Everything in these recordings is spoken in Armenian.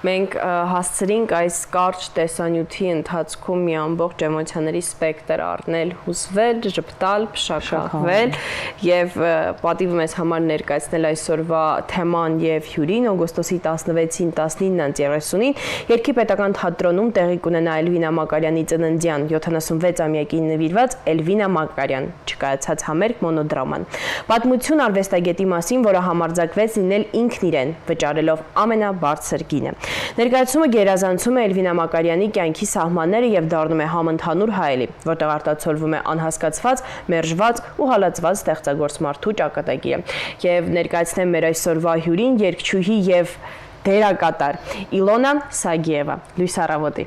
մենք հասցրինք այս կարճ տեսանյութի ընթացքում մի ամբողջ էմոցիաների սպեկտր առնել, հուզվել, ժպտալ, փշակվել եւ պատիվ մեզ համար ներկայացնել այսօրվա թեման եւ հյուրին օգոստոսի 16-ին 19-ից 30-ին Երգի պետական թատրոնում տեղի կունենա Էլվինա Մակարյանի ծննդյան 76-ամյակին նվիրված Էլվինա Մակարյան չկայացած համերգ մոնոդրաման։ Պատմություն արվեստագետի մասին, որը համարձակվեց լինել ինքն իրեն, վճարելով ամենաբարձր գինը։ Ներկայացումը գերազանցում է Էլվինա Մակարյանի կյանքի սահմանները եւ դառնում է համընդհանուր հայելի, որտեղ արտացոլվում է անհասկացված, մերժված ու հալածված ստեղծագործ մարդու ճակատագիրը։ Եվ ներկայացնեմ մեր այսօրվա հյուրին, երգչուհի եւ դերակատար Իլոնա Սագիևա։ Լույս առավոտի։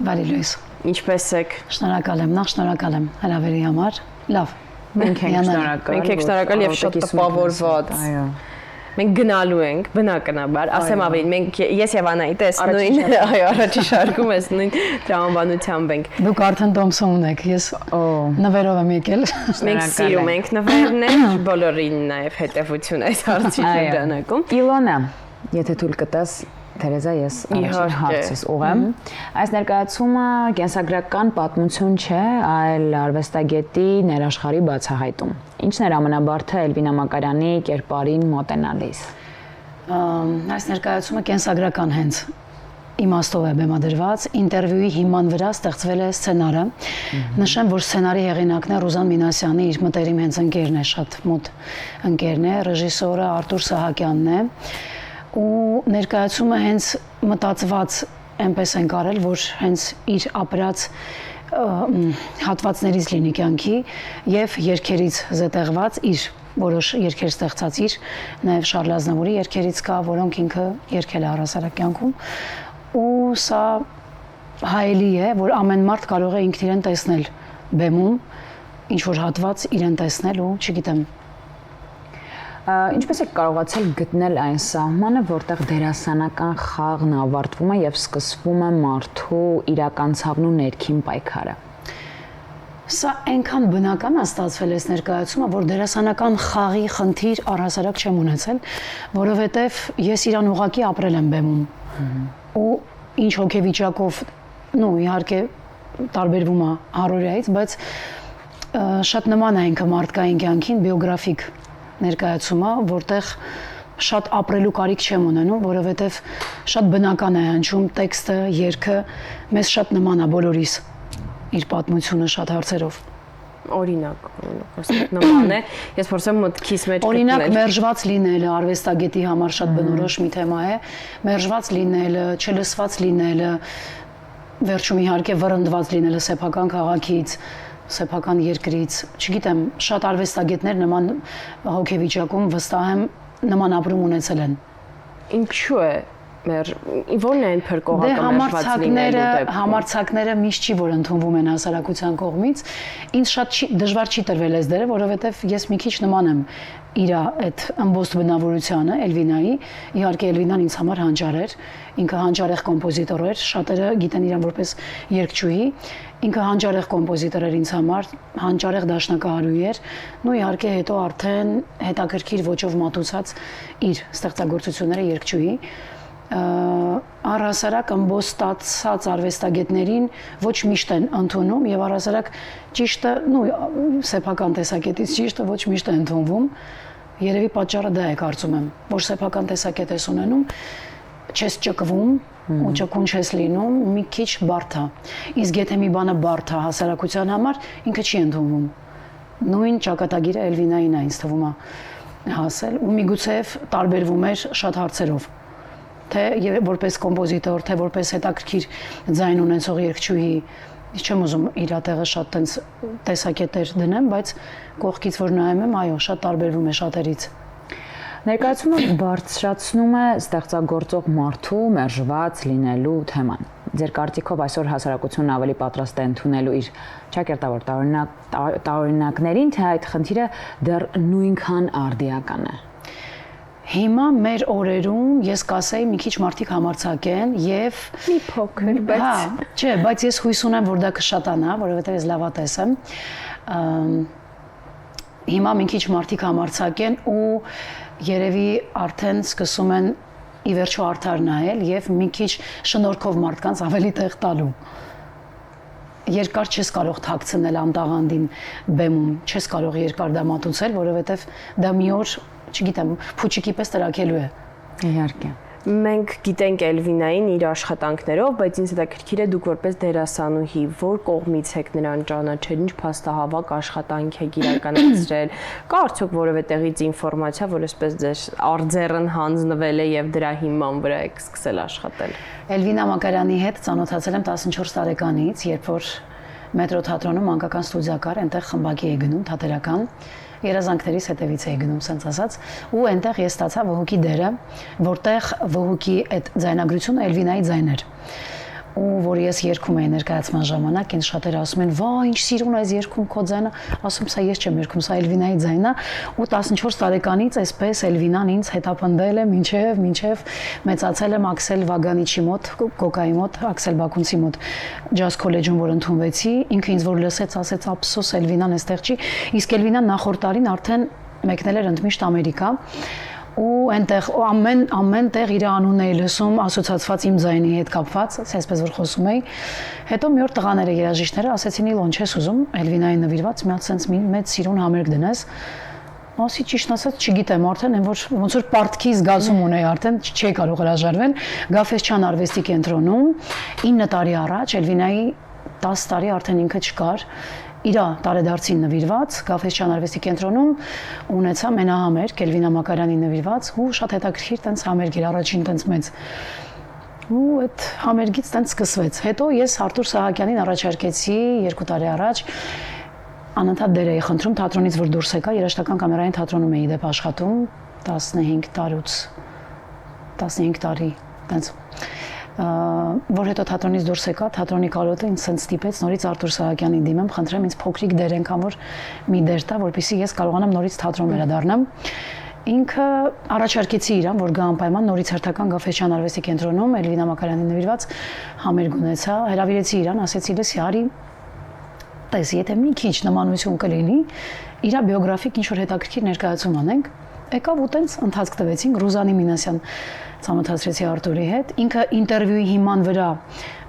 Բարի լույս։ Ինչպե՞ս եք։ Շնորհակալ եմ, նախ շնորհակալ եմ հրավերի համար։ Լավ։ Մենք ենք շնորհակալ եւ շատ տպավորված։ Այո։ Մենք գնալու ենք, բնականաբար, ասեմ ավելին, ես եւ Անահիտը նույն, այո, առաջի շարքում ես նույն տրամաբանությամբ ենք։ Դուք արդեն Թոմսոն ունեք, ես նվերով եմ եկել։ Մենք սիրում ենք նվերներ, բոլորին նաեւ հետևություն այս հարցի շրջանակում։ Իլոնա, եթե թույլ կտաս, Թերեզա, ես հարցս ուղեմ։ Այս ներկայացումը կենսագրական պատմություն չէ, այլ արվեստագետի ներաշխարհի բացահայտում։ Ինչն էր ամենաբարդը Էլվինա Մակարյանի կերպարին մոտենալիս։ Այս ներկայացումը կենսագրական հենց իմաստով է բեմադրված, ինտերվյուի հիման վրա ստեղծվել է սցենարը։ Նշեմ, որ սցենարի հեղինակն է Ռուզան Մինասյանը, իր մտերիմ հենց ընկերն է, շատ մոտ ընկերն է, ռեժիսորը Արտուր Սահակյանն է։ Ու ներկայացումը հենց մտածված այնպես են կարել, որ հենց իր ապրած հատվածներից լինի կյանքի եւ երգերից զետեղված իր որոշ երգեր ստեղծած իր նաեւ Շարլ Ազնավուրի երգերից կա, որոնք ինքը երգել է առասարակ կյանքում ու սա հայելի է, որ ամեն մարդ կարող է ինքն իրեն տեսնել բեմում, ինչ որ հատված իրեն տեսնել ու չգիտեմ Ինչպես եք կարողացել գտնել այն սահմանը, որտեղ դերասանական խաղն ավարտվում է եւ սկսվում է մարդու իրական ցավն ու ներքին պայքարը։ Սա այնքան բնական է ստացվել այս ներկայացումը, որ դերասանական խաղի խնդիր առհասարակ չեմ ունեցել, որովհետեւ ես իրան ուղակի ապրել եմ բեմում։ Ու ինչ հոգեվիճակով, իհարկե տարբերվում է առօրյայից, բայց շատ նման է ինքը մարդկային կյանքին, բիոգրաֆիկ ներկայացումը, որտեղ շատ ապրելու կարիք չեմ ունենում, որովհետև շատ բնական է հնչում տեքստը, երգը, մեզ շատ նման է բոլորիս իր պատմությունը շատ հարցերով։ Օրինակ, նման է, ես փորձեմ մտքիս մեջ գտնել։ Օրինակ, մերժված լինելը արվեստագետի համար շատ բնորոշ մի թեմա է, մերժված լինելը, չլսված լինելը, վերջում իհարկե վռնդված լինելը սեփական քաղաքից, սեփական երկրից, չգիտեմ, շատ արվեստագետներ նման հոգեվիճակում վստահ եմ նման ապրում ունեցել են։ Ինչու է որն է այն փրկողակը մերժված լինելու դեպքում։ Համարձակները միշտ չի որ ընդունվում են հասարակության կողմից, ինձ շատ դժվար չի տրվել այս դերը, որովհետև ես մի քիչ նման եմ իր այդ ըմբոստ բնավորությանը Էլվինայի, իհարկե Էլվինան ինձ համար հանճար էր, ինքը հանճարեղ կոմպոզիտոր էր, շատերը գիտեն իրան որպես երգչուհի, ինքը հանճարեղ կոմպոզիտոր էր ինձ համար, հանճարեղ դաշնակահարուհի էր, իհարկե հետո արդեն հետաքրքիր ոճով մատուցած իր ստեղծագործությունները երգչուհի առհասարակ ըմբոստացած արվեստագետներին ոչ միշտ են ընդունում եւ առհասարակ ճիշտը, սեփական տեսակետից ճիշտը ոչ միշտ է ընդունվում։ Երևի պատճառը դա է կարծում եմ, որ սեփական տեսակետ ես ունենում, չես ճկվում ու ճկուն չես լինում, մի քիչ բարդ է։ Իսկ եթե մի բանը բարդ է հասարակության համար, ինքը չի ընդունվում։ Նույն ճակատագիրը Էլվինային է ինձ թվում է հասել ու միգուցեև տարբերվում էր շատ հարցերով։ Թե որպես կոմպոզիտոր, թե որպես հետաքրքիր ձայն ունեցող երգչուհի, չեմ ուզում իր տեղը շատ տենց տեսակետեր դնեմ, բայց կողքից որ նայում եմ, այո, շատ տարբերվում է շատերից։ Ներկայացումը բարձրացնում է ստեղծագործող մարդու մերժված լինելու թեման։ Ձեր կարծիքով այսօր հասարակությունն ավելի պատրաստ է ընդունելու իր ճակերտավոր տարօրինակներին, թե այդ խնդիրը դեռ նույնքան արդիական է։ Հիմա մեր օրերում ես կասեի մի քիչ մարդիկ համարձակ են եւ մի փոքր, բայց չէ, բայց ես հույս ունեմ, որ դա կշատանա, որովհետեւ ես լավատես եմ։ Հիմա մի քիչ մարդիկ համարձակ են ու երևի արդեն սկսում են ի վերջո արդար նայել եւ մի քիչ շնորհքով մարդկանց ավելի տեղ տալու։ Երկար չես կարող թաքցնել անտաղանդին բեմում, չես կարող երկար դա մատուցել, որովհետեւ դա մի օր, չգիտեմ, փուչիկի պես տրակելու է։ Իհարկե։ Մենք գիտենք Էլվինային իր աշխատանքներով, բայց ինձ հետաքրքիր է դուք որպես դերասանուհի, որ կողմից եք նրան ճանաչել, ինչ փաստահավաք աշխատանք եք իրականացրել, կա արդյոք որևէ տեղից ինֆորմացիա, որ այսպես ձեր արձեռն հանձնվել է եւ դրա հիման վրա եք սկսել աշխատել։ Էլվինա Մակարյանի հետ ծանոթացել եմ 14 տարեկանից, երբ որ մետրո թատրոնում մանկական ստուդիա կար, այնտեղ խմբակի էի գնում, թատերական երազանքներիս հետևից էի գնում, ասենց ասած, ու այնտեղ ես ստացա Վհուկի դերը, որտեղ Վհուկի այդ ձայնագրությունը Էլվինայի ձայն էր։ Ու որ ես երգում էի ներկայացման ժամանակ, ինձ շատերը ասում են՝ «Վա, ինչ սիրուն այս երգում քո ձայնը», ասում սա ես չեմ երգում, սա Էլվինայի ձայնն է, ու 14 տարեկանից այսպես Էլվինան ինձ հետապնդել է մինչև մեծացել եմ Աքսել Վագանիչի մոտ, Կոկայի մոտ, Աքսել Բաքունցի մոտ ջազ քոլեջում, որ ընդունվեցի, ինքը ինձ որ լսեց, ասեց՝ «Ափսոս, Էլվինան այստեղ չի», իսկ Էլվինան նախորդ տարին արդեն մեկնել էր ընդմիշտ Ամերիկա։ Ու այնտեղ ամեն տեղ իր անունն էի լսում ասոցացված իմ ձայնի հետ կապված, այսպես որ խոսում էի։ Հետո մի օր տղաները երաժիշտները ասեցին՝ «Իլոն, չես ուզում Էլվինային նվիրված մի հատ sense մեծ սիրուն համերգ դնես»։ Ասի ճիշտ ասած, չգիտեմ, արդեն այն որ ոնց որ պարտքի զգացում ունեի, արդեն չէի կարող հրաժարվել։ Գաֆեսչյան արվեստի կենտրոնում 9 տարի առաջ Էլվինայի 10 տարի արդեն ինքը չկար։ Իր տարեդարձին նվիրված Գաֆեսչյան արվեստի կենտրոնում ունեցա մենահամերգ Էլվինա Մակարյանի նվիրված ու շատ հետաքրքիր տենց համերգ էր, առաջին տենց մեծ։ Ու այդ համերգից տենց սկսվեց։ Հետո ես Արտուր Սահակյանին առաջարկեցի 2 տարի առաջ անընդհատ դեր էի խնդրում թատրոնից, որ դուրս եկա, երաժշտական կամերային թատրոնում էի դեպ աշխատում 15 տարի տենց որ հետո թատրոնից դուրս եկա, թատրոնի կարոտը ինձ ցենց ստիպեց նորից Արտուր Սահակյանին դիմեմ, խնդրեմ ինձ փոքրիկ դեր ենքան որ մի դեր տա, որպեսզի ես կարողանամ նորից թատրոն վերադառնամ։ Ինքը առաջարկեցի իրան, որ գա անպայման նորից հերթական Գաֆեսչյան արվեստի կենտրոնում Էլվինա Մակարյանի նվիրված համերգ ունեցա, հրավիրեցի իրան, ասեցի՝ «Լսի, արի տես, եթե մի քիչ նմանություն կլինի, իր բիոգրաֆիկ ինչ որ հետաքրքիր ներկայացում անենք»։ Եկավ ու տենց ընթացք տվեցինք Ռուզանի Մինասյան ծանոթացրեցի Արտուրի հետ, ինքը ինտերվյուի հիման վրա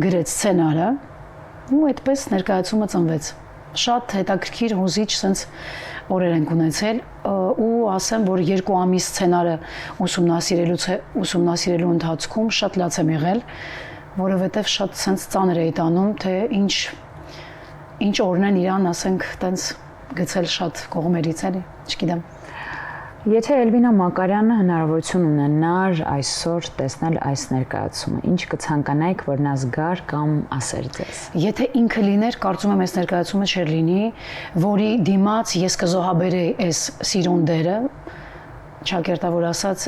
գրեց սցենարը ու այդպես ներկայացումը ծնվեց։ Շատ հետաքրքիր հուզիչ sense օրեր ենք ունեցել ու ասեմ, որ 2 ամիս սցենարը ուսումնասիրելու ընթացքում շատ լաց եմ եղել, որովհետև շատ sense ծանր էի տանում, թե ինչ օրն են իրան, ասենք, տենց գցել շատ կողմերից էլի, չգիտեմ։ Եթե Էլվինա Մակարյանը հնարավորություն ունենար այսօր տեսնել այս ներկայացումը, ինչ կցանկանայիք, որ նա զգար կամ ասեր ձեզ։ Եթե ինքը լիներ, կարծում եմ այս ներկայացումը չէր լինի, որի դիմաց ես կզոհաբերեի այս սիրուն դերը, ճակերտավոր ասած,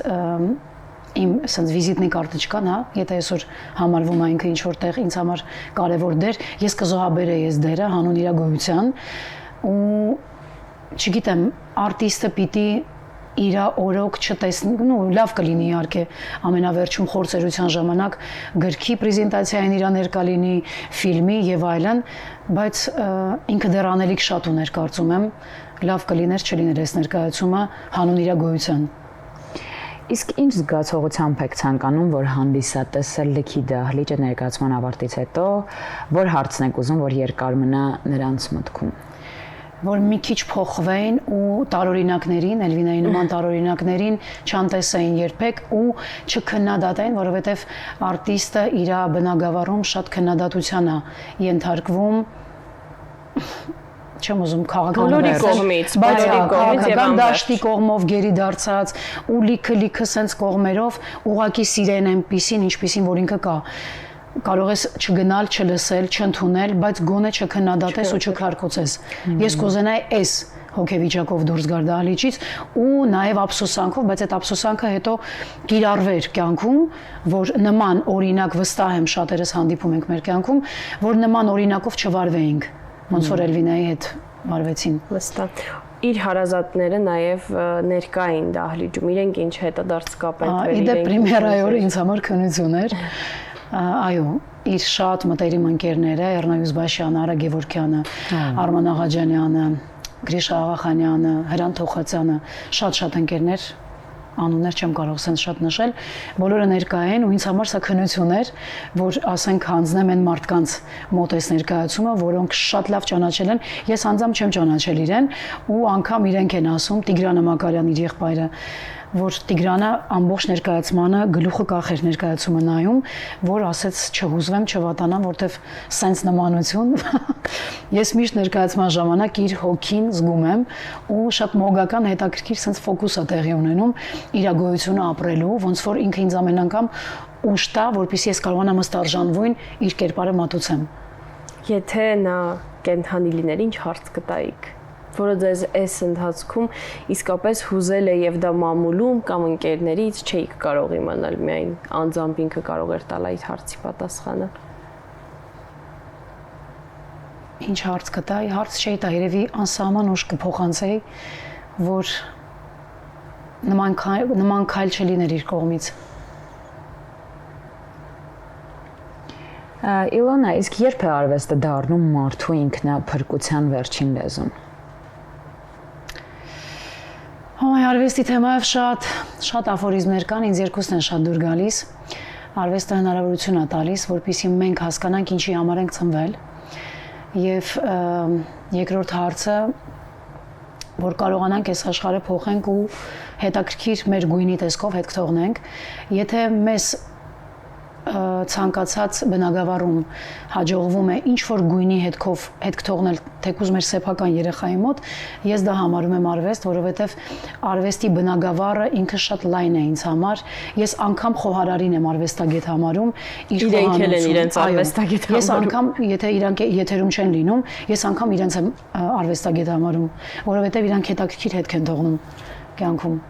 իմ sense վիզիտնի կարտոչկան, հա, եթե այսօր համարվում է ինքը ինչ որտեղ ինձ համար կարևոր դեր, ես կզոհաբերեի այս դերը հանուն իր գոյության ու չգիտեմ, արտիստը պիտի իր օրոք չտեսնի, լավ կլինի իհարկե ամենավերջում խորցերության ժամանակ գրքի պրեզենտացիային իր ներկա լինի, ֆիլմի եւ այլն, բայց ինքը դեռ անելիք շատ ուներ, կարծում եմ, լավ կլիներ չլիներ այս ներկայացումը հանուն իր գոյության։ Իսկ ինչ զգացողությամբ եք ցանկանում, որ հանդիսատեսը լքի դահլիճը ներկայացման ավարտից հետո, որ հարցն եք ուզում, որ երկար մնա նրանց մտքում։ Որ մի քիչ փոխվեն ու տարօրինակներին, Էլվինայի նման տարօրինակներին չանտեսային երբեք ու չքննադատեն, որովհետև արտիստը իր բնագավառում շատ քննադատության է ենթարկվում, չեմ ուզում քաղաքական դաշտի կողմով գերի դարձած ու լիքը սենց կողմերով ուղակի սիրեն այնպիսին, ինչպիսին որ ինքը կա։ Կարող ես չգնալ, չլսել, չընդունել, բայց գոնե չքննադատես ու չքարկոծես։ Ես կուզենայի այս հոգեվիճակով դուրս գալ դահլիճից ու նաև ափսոսանքով, բայց այդ ափսոսանքը հետո կիրառվեր կյանքում, որ նման օրինակ վստահ եմ շատերս հանդիպում ենք մեր կյանքում, որ նման օրինակով չվարվեինք, ոնց որ Էլվինայի հետ վարվեցին։ Վստահ։ Իր հարազատները նաև ներկա էին դահլիճում, իրենք ինչ հետադարձ կապ են բերել։ Իդեպ պրեմիերայի օրը ինձ համար քննություն էր։ Այո, իր շատ մտերիմ ընկերները, Էռնա Յուզբաշյանը, Արա Գևորգյանը, Արման Աղաջանյանը, Գրիշա Աղախանյանը, Հրան Թոխացյանը, շատ ընկերներ անուններ չեմ կարող սենց շատ նշել, բոլորը ներկա են ու ինձ համար սա քննություն էր, որ ասենք հանձնեմ այն մարդկանց մոտ այս ներկայացումը, որոնք շատ լավ ճանաչել են, ես անձամբ չեմ ճանաչել իրեն ու անգամ իրենք են ասում Տիգրանը Մակարյան իր եղբայրը, որ Տիգրանը ամբողջ ներկայացմանը գլուխը կախեր ներկայացումը նայում, որ ասեց չհուզվեմ, չվատանամ, որտեվ սենց նմանություն ես միշտ ներկայացման ժամանակ իր հոգին զգում եմ ու շատ մոգական հետաքրքիր սենց ֆոկուս է տեղի ունենում իր գոյությունը ապրելու, ոնց որ ինքը ինձ ամեն անգամ ուշ տա, որպեսզի ես կարողանամ ըստ արժանվույն իր կերպարը մատուցեմ։ Եթե նա կենթանի լիներ, ինչ հարց կտայիք, որը ձեզ այս ընթացքում իսկապես հուզել է եւ դա մամուլում կամ ընկերներից չէիք կարող իմանալ, միայն անձամբ ինքը կարող էր տալ այդ հարցի պատասխանը։ Ինչ հարց կտայի, հարց չէի տա, երևի անսահման ուժ կփոխանցեի, որ նման քայլ չլիներ իր կողմից։ Իլոնա, իսկ երբ է արվեստը դառնում մարդու ինքնափրկության վերջին լեզուն։ Արվեստի թեմայով շատ աֆորիզմներ կան, ինձ երկուսն են շատ դուր գալիս։ Արվեստը հնարավորություն է տալիս, որպեսզի մենք հասկանանք ինչի համար ենք ծնվել։ Եվ երկրորդ հարցը, որ կարողանանք այս աշխարհը փոխենք ու հետաքրքիր մեր գույնի տեսքով հետ կթողնենք, եթե մեզ ցանկացած բնագավառում հաջողվում է ինչ որ գույնի հետքով հետ կթողնել թեկուզ մեր սեփական երեխայի մոտ, ես դա համարում եմ արվեստ, որովհետև արվեստի բնագավառը ինքը շատ լայն է ինձ համար, ես անգամ խոհարարին եմ արվեստագետ համարում, իրենք են իրենց արվեստագետ համարում։ Ես անգամ, եթե իրանք եթերում չեն լինում, ես անգամ իրենց եմ արվեստագետ համարում, որովհետև իրանք հետաքրքիր հետք են թողնում կյանքում։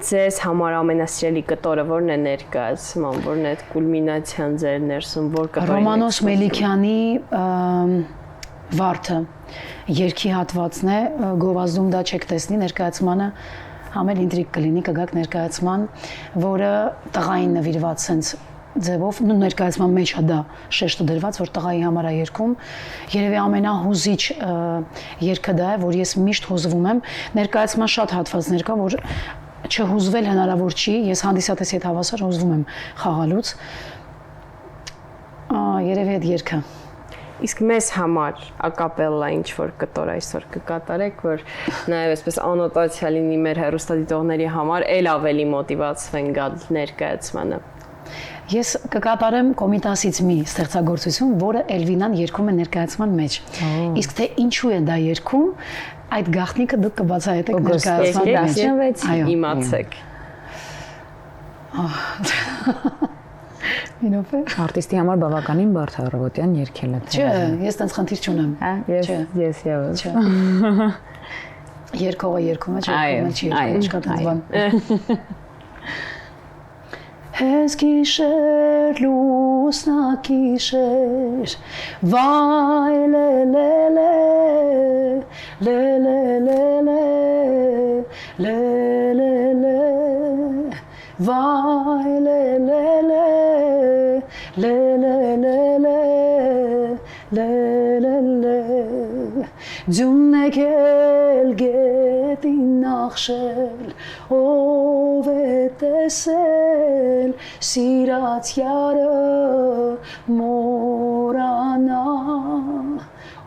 Ձեզ համար ամենասիրելի կտորը որն է ներկայացման, որն է այդ կուլմինացիան ձեր ներսում, որ կտորին։ Ռոմանոս Մելիքյանի վարդը երգի հատվածն է, գովազդում դա չեք տեսնի, ներկայացմանը համել ինտրիգ կլինի, կգաք ներկայացման, որը տղային նվիրված սենց ձևով, ներկայացման մեջ է դա շեշտը դրված, որ տղայի համար է երգում, երևի ամենահուզիչ երգը դա է, որ ես միշտ հուզվում եմ, ներկայացման շատ հատվածներ կա, որ չհուզվել հնարավոր չի, ես հանդիսատեսի հետ հավասար հուզվում եմ խաղալուց, երևի այդ երգը։ Իսկ մեզ համար ակապելլա ինչ որ կտոր այսօր կկատարեք, որ նաև այսպես անոտացիա լինի մեր հեռուստադիտողների համար, էլ ավելի մոտիվացվեն գալ ներկայացմանը։ Ես կկատարեմ Կոմիտասից մի ստեղծագործություն, որը Էլվինան երգում է ներկայացման մեջ։ Իսկ թե ինչու է դա երգում, այդ գաղտնիքը դուք կբացահայտեք ներկայացման մեջ։ Իմացեք։ Մինոպե։ Արտիստի համար բավականին բարդ է առավոտյան երգելը։ Չէ, ես տենց խնդիր չունեմ։ Հա, ես եւս։ Երկողը երգում է, չի երգում, չկա տենց բան։ Հես գիշեր լուսնակ գիշեր վայ լե լե լե լե լե լե լե լե վայ լե լե լե լե լե լե լե լե ձուն եկել գետին նախշել ով է տեսել սիրած յարը մորանա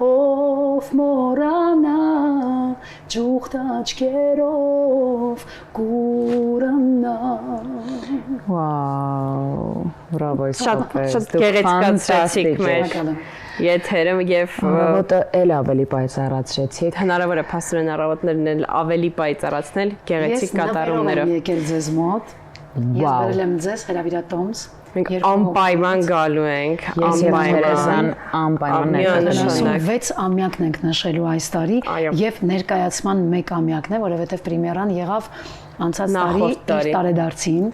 ով մորանա ջուղթ աչքերով կուրանա։ Վաու, բրավո, շատ գեղեցկացրեցիք մեր եթերը եւ առավոտը էլ ավելի պայծառացրեցիք։ Հնարավոր է փաստորեն առավոտներն էլ ավելի պայծառացնել գեղեցիկ կատարումներով։ Ես եկել ձեզ մոտ։ Ես վերել եմ ձեզ հրավիրատոմս։ Մենք անպայման գալու ենք, անպայման 6 ամյակն ենք նշելու այս տարի եւ ներկայացման 1 ամյակն է, որովհետեւ պրեմիերան եղավ անցած տարի իր տարեդարձին։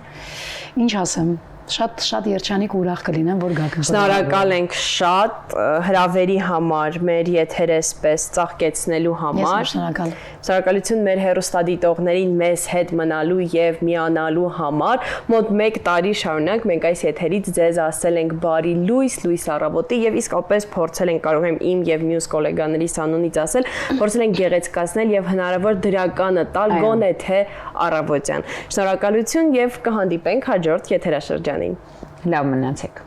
Ինչ ասեմ, Շատ երջանիկ ու ուրախ կլինեմ, որ գաք։ Շնորհակալ ենք շատ հրավերի համար, մեր եթերը այսպես ծաղկեցնելու համար։ Ես շնորհակալ։ Շնորհակալություն մեր հեռուստադիտողներին մեզ հետ մնալու եւ միանալու համար։ Մոտ 1 տարի շարունակ մենք այս եթերից ձեզ ասել ենք բարի լույս առավոտի եւ իսկապես փորձել ենք, կարող եմ իմ եւ մյուս գոլեգաներիս անունից ասել, փորձել ենք գեղեցկացնել եւ հնարավոր դրականը տալ գոնե թե առավոտյան։ Շնորհակալություն եւ կհանդիպենք հաջորդ եթերաշրջանին։ Լավ մնացեք։